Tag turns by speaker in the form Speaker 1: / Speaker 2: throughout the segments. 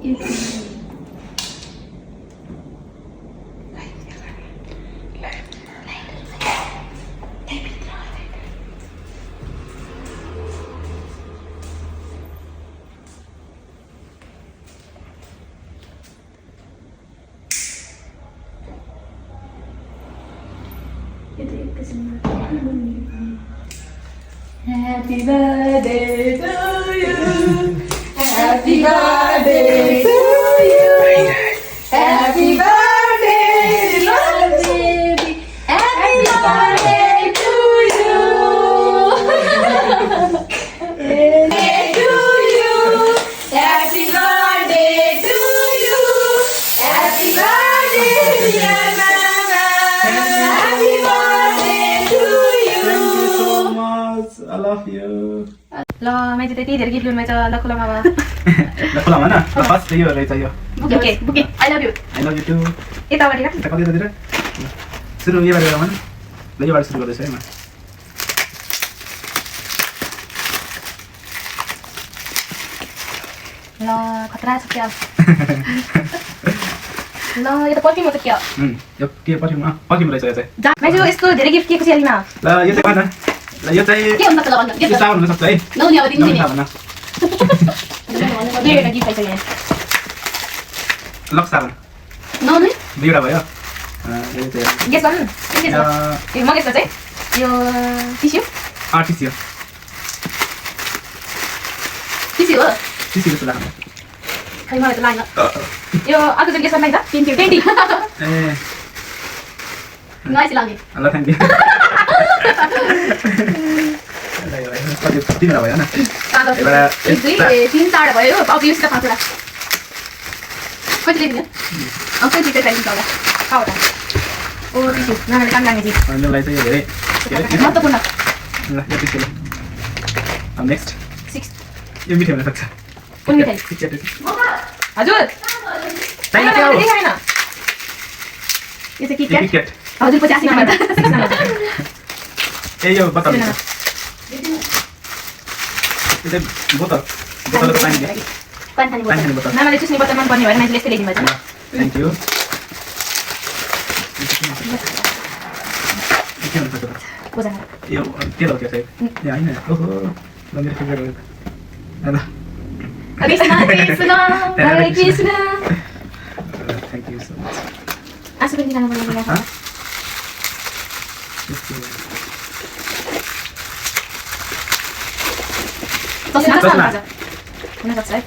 Speaker 1: Happy birthday to you. Happy birthday to you. Happy birthday, Lord baby. Happy birthday to you. Birthday to you. Happy birthday to you. Happy birthday, dear Mama. Happy birthday to you.
Speaker 2: I love you.
Speaker 1: ल मैले त्यति धेरै gift लिनु छ ल खुलामा अब
Speaker 2: ल खोलामा न ल फर्स्ट यो रहेछ यो
Speaker 1: bouquet bouquet I love you
Speaker 2: I love you too
Speaker 1: यताबाट का
Speaker 2: यता कतैतिर सुरु यबाट गरौँ न ल यबाट सुरु गर्दैछ है म
Speaker 1: ल खतरा छ क्या ल यो त पर्फ्युम हो त क्या
Speaker 2: यो के पर्फ्युम रहेछ यो चाहिँ
Speaker 1: जा मैले यस्तो धेरै गिफ्ट के खुसी आलिमा
Speaker 2: ल यो चाहिँ भन ल यो चाहिँ
Speaker 1: के हुन्छ त ल भन्न
Speaker 2: यो साउन हुन सक्छ है
Speaker 1: नौ नि अब दिनु नि
Speaker 2: भन
Speaker 1: दुईवटा गिफ्ट आइसक्यो यहाँ
Speaker 2: लक साउन
Speaker 1: नौ नि
Speaker 2: दुईवटा भयो यो चाहिँ
Speaker 1: गेस गर्नु के छ यो मगेसको चाहिँ यो टिस्यु
Speaker 2: टिस्यु
Speaker 1: टिस्यु हो
Speaker 2: टिस्यु जस्तो लाग्छ
Speaker 1: खै मलाई त लाग्यो यो अर्को चाहिँ गेस गर्नु लाग्छ 20
Speaker 2: ए
Speaker 1: नाइस लाग्यो
Speaker 2: ल थ्याङ्क यू तिनवटा भयो न
Speaker 1: एक दुई तीन चारवटा भयो अब यो सिधा पाँचवटा कति दिने कति चाहिँ चाहिन्छ होला पावटा ओ टिस्यु नानीले काम लाग्ने चिज
Speaker 2: हामीलाई चाहिँ धेरै
Speaker 1: महत्त्वपूर्ण
Speaker 2: ल यो टिस्यु ल अब नेक्स्ट
Speaker 1: 6
Speaker 2: यो मिठो हुन सक्छ
Speaker 1: कुन मिठाई हजुर
Speaker 2: चाहिन क्या हो
Speaker 1: यो चाहिँ किटक्याट हजुर 85 नम्बर 6 नम्बर
Speaker 2: ए यो बोतल यो चाहिँ बोतल बोतलको पानी दे
Speaker 1: पानी खाने बोतल नानाले चुस्ने बोतल मन पर्ने भएर मान्छेले यस्तै ल्याइदिनु भएछ
Speaker 2: थ्याङ्क यू के हुन्छ त
Speaker 1: बोझा
Speaker 2: यो के हो त्यो चाहिँ ए हैन ओहो ल मेरो फेभरेट हो ल
Speaker 1: कृष्ण कृष्ण हरे Krishna
Speaker 2: thank you so much
Speaker 1: आसु पनि खानु पर्ने
Speaker 2: हाँ
Speaker 1: चस्मा
Speaker 2: चस्मा।
Speaker 1: हुन सक्छ है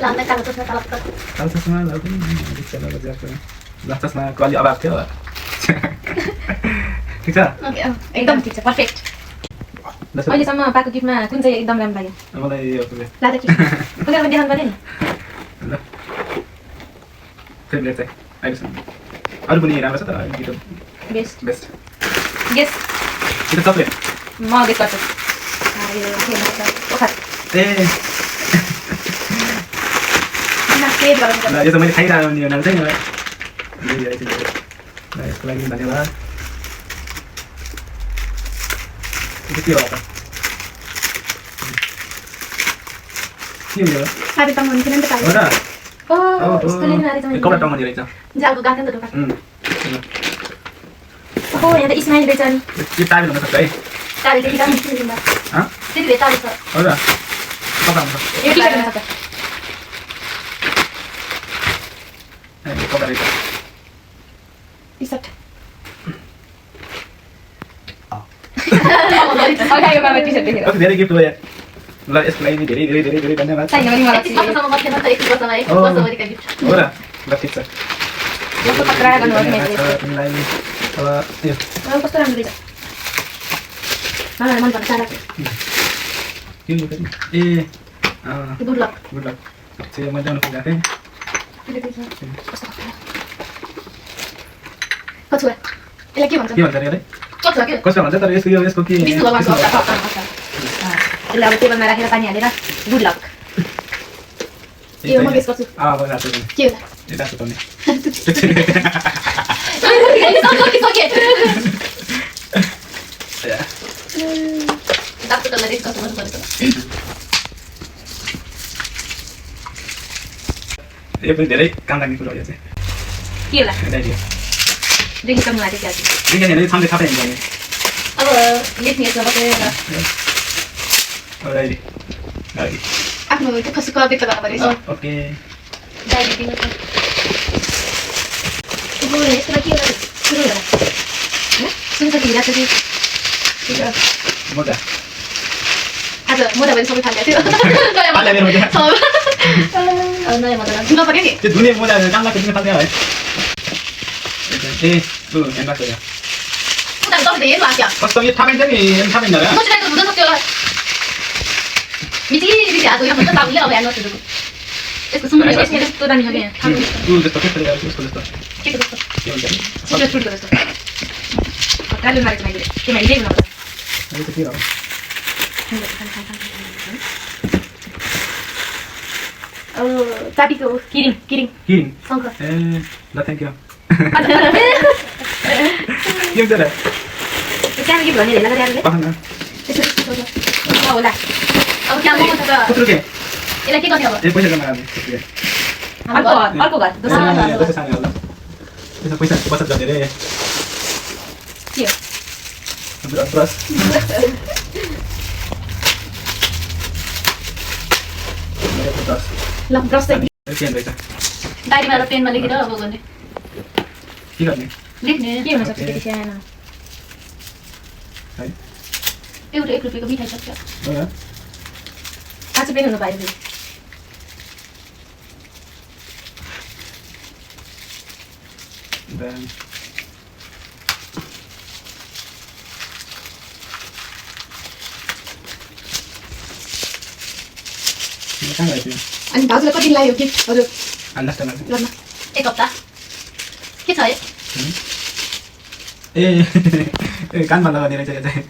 Speaker 1: लाँदै कालो चस्मा कालो
Speaker 2: कालो चस्मा ल पनि चला बजारको ल चस्माको अलि अभाव थियो ठिक छ
Speaker 1: ओके एकदम ठिक छ पर्फेक्ट अहिलेसम्म पाएको गिफ्टमा कुन चाहिँ एकदम राम्रो लाग्यो
Speaker 2: मलाई यो
Speaker 1: लादा कि कुनै देखाउनु पर्यो नि
Speaker 2: ल फेभरेट चाहिँ अहिलेसम्म अरू पनि राम्रो छ त गीत
Speaker 1: बेस्ट
Speaker 2: बेस्ट
Speaker 1: गेस
Speaker 2: गीत चक्लेट
Speaker 1: म गेस गर्छु यो के भन्छ ओखर
Speaker 2: ए
Speaker 1: ना सेभ गर्नु
Speaker 2: ल यो त मैले खाइरहेको नि यो नाम चाहिँ मलाई ल यसको लागि धन्यवाद यो के हो त के हो यो
Speaker 1: साथी त मन थिएन नि त
Speaker 2: हो
Speaker 1: पाएको
Speaker 2: र
Speaker 1: ओ यस्तो लेख्नु आएको छ
Speaker 2: कपडा टमाउने रहेछ
Speaker 1: जालको गाथ्यो नि त ढोका
Speaker 2: ल
Speaker 1: ओ यहाँ त स्माइल रहेछ नि
Speaker 2: यो टावेल हुन सक्छ है
Speaker 1: टावेल त्यति दामी किसिमको
Speaker 2: हाँ
Speaker 1: त्यति भए टावेल छ
Speaker 2: हो र कपडा हुन्छ
Speaker 1: यो टी-सर्ट हुन सक्छ
Speaker 2: ए कपडा रहेछ
Speaker 1: टी-सर्ट अगाडि बाबा टी-सर्ट देखेर
Speaker 2: कति धेरै गिफ्ट भयो ल यसको लागि धेरै धेरै धेरै धेरै धन्यवाद
Speaker 1: चाहिन भने मलाई
Speaker 2: हो र ल ठिक छ
Speaker 1: कस्तो खतरा गर्नुभयो नि मैले
Speaker 2: तिमीलाई अब यो
Speaker 1: कस्तो राम्रो रहेछ मलाई मन पर्छ सारा
Speaker 2: के यो पनि a
Speaker 1: good lock
Speaker 2: good lock चाहिँ मैले ल्याउनु खोजेको थिएँ
Speaker 1: कछुवा यसलाई के भन्छ
Speaker 2: के भन्छ अरे यसलाई
Speaker 1: कछुवा के
Speaker 2: कसो भन्छ तर यसको के
Speaker 1: विष्णु भगवानको अवतार यसलाई अब टेबलमा राखेर पानी हालेर गुड लक यो म गेस गर्छु
Speaker 2: अब रातो
Speaker 1: के हो
Speaker 2: यो रातो पर्ने यो पनि धेरै काम लाग्ने कुरा हो यो चाहिँ
Speaker 1: के होला
Speaker 2: डायरी
Speaker 1: देखि कम लाग्यो क्या
Speaker 2: देखिन हेर्दै छाम्दै थाहा पाइन्छ नि
Speaker 1: अब लेख्ने यसमा बसेर
Speaker 2: डायरी डायरी
Speaker 1: आफ्नो दुःख सुख व्यक्त गर्न पर्यो
Speaker 2: ओके
Speaker 1: डायरी दिनु छ यसमा के होला सुरु होला सुन्छ कि हिरा चाहिँ
Speaker 2: मोटा
Speaker 1: आज मोटा भने सबै थाल्दै थियो नयाँ मोटा धुन पर्यो नि
Speaker 2: त्यो धुने मोजा काम लाग्छ दिन थाल्दै है ए लु हेर्नु पर्छ
Speaker 1: उता तपाईँ हेर्नु आएको
Speaker 2: कस्तो यो थाहा पाइन्छ नि थाहा पाइन्छ होला
Speaker 1: सोचिरहेको हुँदैन सक्यो होला मिची हात यहाँ भन्छ तपाईँले अब हेर्नु पर्छ यसको सुन्नु यस्तो दामी छ क्या
Speaker 2: उ जस्तो के छ यसको जस्तो
Speaker 1: के जस्तो
Speaker 2: के हुन्छ नि
Speaker 1: सिक्रेट फ्रुटको जस्तो कालो मारेको मैले त्यो मैले ल्याउनु पर्छ
Speaker 2: यो चाहिँ के हो
Speaker 1: चाबीको किरिङ किरिङ
Speaker 2: किरिङ
Speaker 1: शङ्ख
Speaker 2: ए ल थ्याङ्क यू के हुन्छ र
Speaker 1: त्यहाँ के भन्ने हेर्न गएर
Speaker 2: पखान
Speaker 1: होला अब त्यहाँ म त
Speaker 2: कुत्रो के
Speaker 1: यसलाई के गर्ने अब
Speaker 2: ए पैसा जम्मा गर्ने
Speaker 1: अर्को घर दोस्रो
Speaker 2: दोस्रो सानो होला त्यसमा पैसा बचत गर्ने रे
Speaker 1: के हो
Speaker 2: ब्रस
Speaker 1: ल ब्रस चाहिँ
Speaker 2: पेन रहेछ
Speaker 1: डायरीमा र पेनमा लेखेर अब गर्ने
Speaker 2: के गर्ने
Speaker 1: लेख्ने के हुन सक्छ त्यति सानो
Speaker 2: है
Speaker 1: एउटा 1 रुपियाँको मिठाई सक्छ
Speaker 2: हो र
Speaker 1: काँचो पेन हुनु पायो फेरि
Speaker 2: then कहाँ गयो त्यो
Speaker 1: अनि दाजुलाई कति लाग्यो गिफ्ट हजुर
Speaker 2: अन्दाज त
Speaker 1: ल न 1 हप्ता के छ है
Speaker 2: ए ए कान बन्द गर्ने रहेछ यो चाहिँ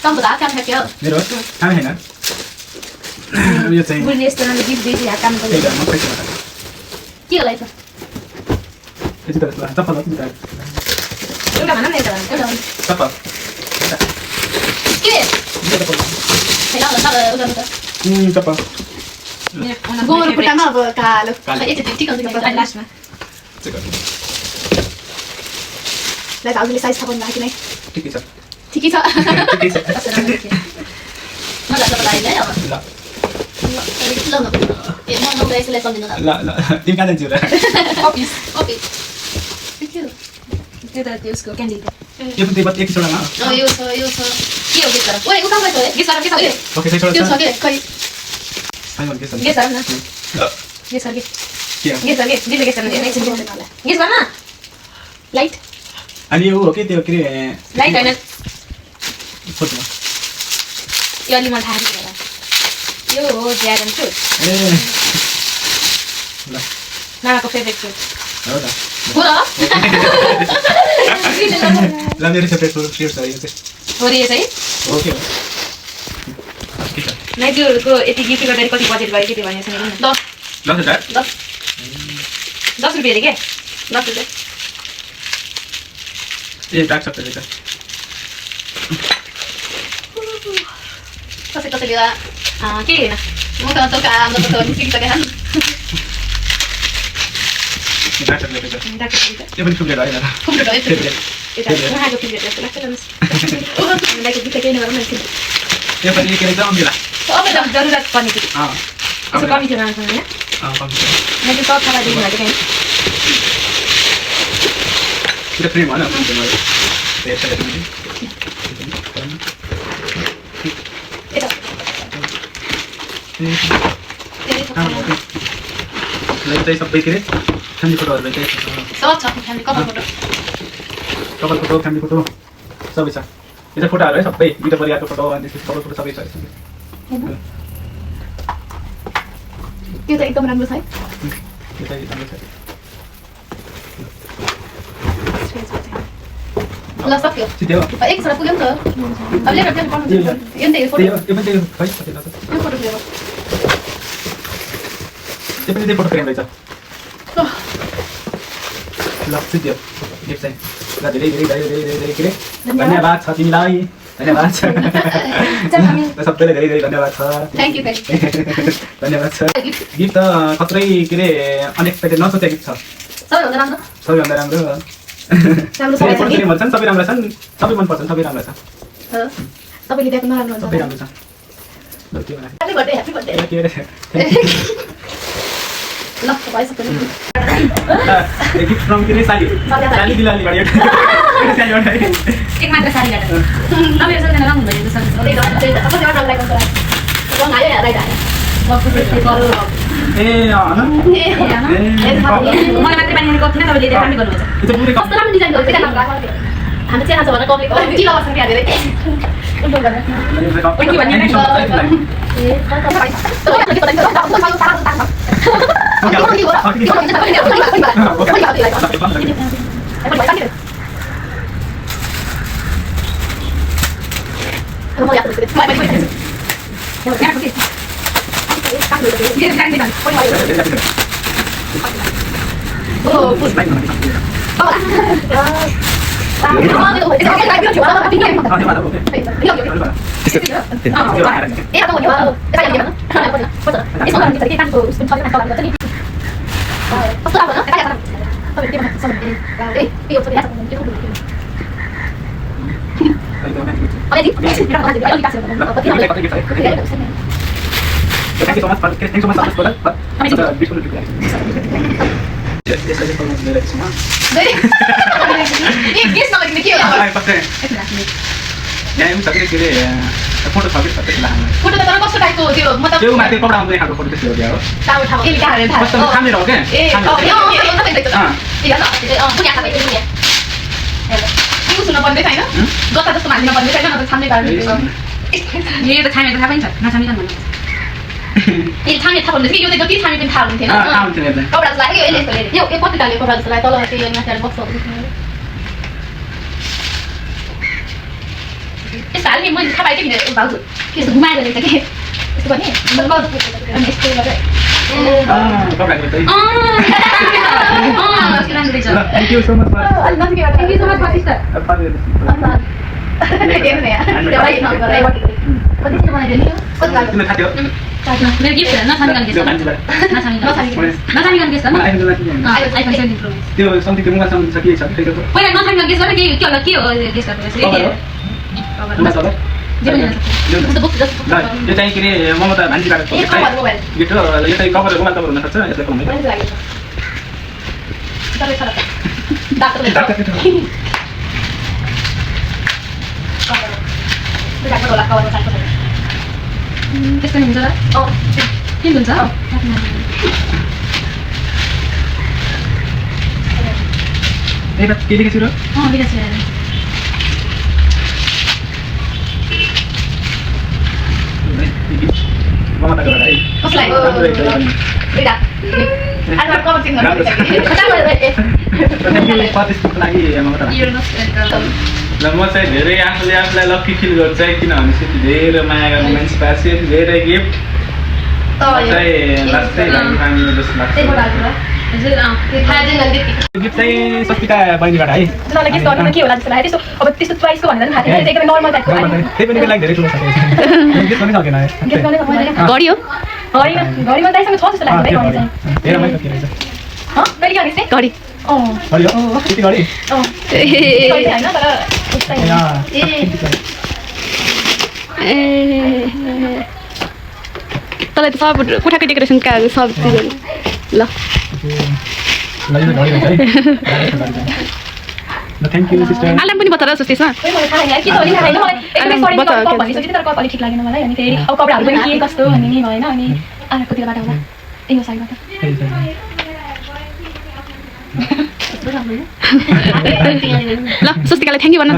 Speaker 1: तम्बु त हात काम खायो
Speaker 2: मेरो काम छैन यो चाहिँ
Speaker 1: बुढीले यस्तो राम्रो गिफ्ट दिएपछि हात काम
Speaker 2: त्यही
Speaker 1: गर्यो
Speaker 2: त म पैसा मात्र
Speaker 1: के होला यसो
Speaker 2: यो चाहिँ त चप्पल हो कि
Speaker 1: एउटा भन न एउटा भन
Speaker 2: चप्पल
Speaker 1: के
Speaker 2: यो चप्पल
Speaker 1: छैन होला उदाउनु त
Speaker 2: चप्पल
Speaker 1: गोबर खुट्टामा अब कालो एकचोटि ठिक हुन्छ लास्टमा ल दाजुले साइज थाहा पाउनु भएको नै
Speaker 2: ठिकै छ
Speaker 1: ठिकै छ
Speaker 2: ठिकै छ
Speaker 1: मजा आएको लाग्यो है अब
Speaker 2: ल
Speaker 1: ल न ए म नहुँदा यसलाई सम्झिनु
Speaker 2: ल ल तिमी कहाँ जान्छौ र
Speaker 1: अफिस अफिस त्यो त त्यसको क्यान्डी
Speaker 2: यो पनि त्यही एक छोडामा
Speaker 1: यो छ के हो गेस गर ओए उता गयो गेस गर के छ
Speaker 2: ओके त्यही छोडा
Speaker 1: त्यो छ के खै
Speaker 2: फाइनल के छ
Speaker 1: गेस गर न गेस गर
Speaker 2: के
Speaker 1: गेस गर गेस गेस गर गेस गर्न लाइट
Speaker 2: अनि यो हो कि त्यो के रे
Speaker 1: लाइट हैन
Speaker 2: खोज्नु
Speaker 1: यो अलि मलाई थाहा छैन यो हो ड्र्यागन फ्रुट
Speaker 2: ए ल
Speaker 1: नानाको फेभरेट फ्रुट
Speaker 2: हो त
Speaker 1: हो र
Speaker 2: ल मेरो फेभरेट फ्रुट छ यो चाहिँ
Speaker 1: हो रे चाहिँ
Speaker 2: हो के हो के छ
Speaker 1: नाइजोहरूको यति गिफ्ट गर्दाखेरि कति बजेट भयो के त्यो भनेको छैन ल
Speaker 2: 10,000
Speaker 1: 10 रुपियाँ अरे क्या 10 रुपियाँ
Speaker 2: ए डार्क चक्लेट रहेछ
Speaker 1: कसै बेला के होइन म त चौका हाम्रो त निस्किसकेको
Speaker 2: डार्क चक्लेट रहेछ
Speaker 1: डाक्टर
Speaker 2: त्यो पनि चक्लेट होइन
Speaker 1: खुम्रो भयो
Speaker 2: फेभरेट
Speaker 1: यता उहाँको फेभरेट जस्तो लाग्छ लाइक गिफ्ट केही नगरौँ न एकछिन
Speaker 2: त्यो पनि के रहेछ अम्बिला
Speaker 1: अब त जरुरत पर्ने थियो
Speaker 2: अँ
Speaker 1: यसो कमी थियो मान्छे होइन
Speaker 2: कम्ती
Speaker 1: मैले त थाहा दिनु भएको थिएँ
Speaker 2: त्यो फ्रेम होइन
Speaker 1: यता
Speaker 2: चाहिँ सबै के अरे फ्यामिली फोटोहरू चाहिँ
Speaker 1: सब छ फ्यामिली कपाल फोटो
Speaker 2: फ्यामिली फोटो सबै छ यो चाहिँ फोटोहरू है सबै दुईवटा परिवारको फोटो अनि त्यसपछि कपाल फोटो सबै छ
Speaker 1: त्यो त एकदम राम्रो छ है
Speaker 2: यो चाहिँ राम्रो छ
Speaker 1: ल सक्यो
Speaker 2: त्यो
Speaker 1: एक सरा पुग्यो नि त अब लेखेर प्लान गर्नु यो नि त
Speaker 2: यो पनि त्यो खै कति लाग्छ
Speaker 1: यो फोटो फ्रेम
Speaker 2: त्यो पनि त्यो फोटो फ्रेम रहेछ ल सिद्धि गिफ्ट चाहिँ ल धेरै धेरै धेरै धेरै धेरै के अरे धन्यवाद छ तिमीलाई धन्यवाद छ सबैलाई धेरै धेरै धन्यवाद छ
Speaker 1: थ्याङ्क यू
Speaker 2: धन्यवाद छ गिफ्ट त खत्रै के अरे अनएक्सपेक्टेड नसोचेको गिफ्ट छ
Speaker 1: सबैभन्दा राम्रो
Speaker 2: सबैभन्दा राम्रो भन्छन् सबै राम्रो छन् सबै मन पर्छन् सबै राम्रो छ
Speaker 1: तपाईँले दिएको नराम्रो
Speaker 2: सबै राम्रो छ
Speaker 1: ह्यापी बर्थडे
Speaker 2: के अरे
Speaker 1: ल भइसक्यो
Speaker 2: गिफ्ट फ्रम के अरे साली दिलाली भयो
Speaker 1: एक मात्र साडी गाडा तपाईहरु सबैजना रङ हुँदैन जस्तो
Speaker 2: ए हैन
Speaker 1: मलाई मात्रै पानी कति न तपाईले राम्रो गर्नुहुन्छ कस्तो राम्रो डिजाइन गर्छ के राम्रो लाग्छ हामी चाहिँ आज भनेर कपी गर्छ किन बस्न क्या धेरै उल्टो गरेर के भन्ने
Speaker 2: Thank you so much for this product. It's a beautiful gift. Photo छ कि फोटो त तर कस्तो टाइपको त्यो मतलब त्यो माथि कपडा आउँदै खालको फोटो त्यस्तो हो क्या हो टाउ ठाउ ए गाह्रो थाहा कस्तो खामेर हो के ए यो पुन्या खाबै पुन्या यो सुन्न पर्दै छैन गता जस्तो मान्दिन पर्दै छैन न त छाम्ने कारण यो त छामे त थाहा पनि छ नछामी जान्न ए छामे थाहा भन्दै यो त जति छामे पनि थाहा हुन्थेन थाहा हुन्थेन कपडा जस्तो लाग्यो यसले यो कति डाल्यो कपडा जस्तो लाग्यो तल त्यो माथि बक्स यस्तो हाल्ने मैले थाहा पाएँ कि भाउजू के यस्तो घुमाएर रहेछ कि यस्तो गर्ने अनि यस्तो गरेर Thank you so much for sister. यो चाहिँ के अरे ममता भान्जीबाट गिफ्ट हो यो चाहिँ कभर मोबाइल कभर हुन सक्छ यसलाई कमाइ त्यस्तो नि हुन्छ के हुन्छ के लेखेछु र म चाहिँ धेरै आफूलाई लक्की फिल गर्छु है किनभने चाहिँ धेरै माया गर्ने मान्छे पाएपछि धेरै गिफ्ट गिफ्ट चाहिँ सस्मिता बहिनीबाट है के होला जस्तो लाग्यो अब त्यस्तो प्राइसको भनेर थाहा थिएन एकदमै नर्मल टाइपको त्यही पनि लागि धेरै ठुलो छ घडी हो घडीमा दाइसँग छ जस्तो लाग्यो है घडी तँलाई त सब कोठाको डेकोरेसनका सब चिजहरू ल थ्याङ्क यू सिस्टर आलाम पनि बता र सुस्तेसमा ठिक लागेन मलाई अनि फेरि अब कपडाहरू पनि के कस्तो भन्ने नि भएन अनि कतिबाट होला यो साइडबाट ल सुस्तिकालाई थ्याङ्क यू भन्नु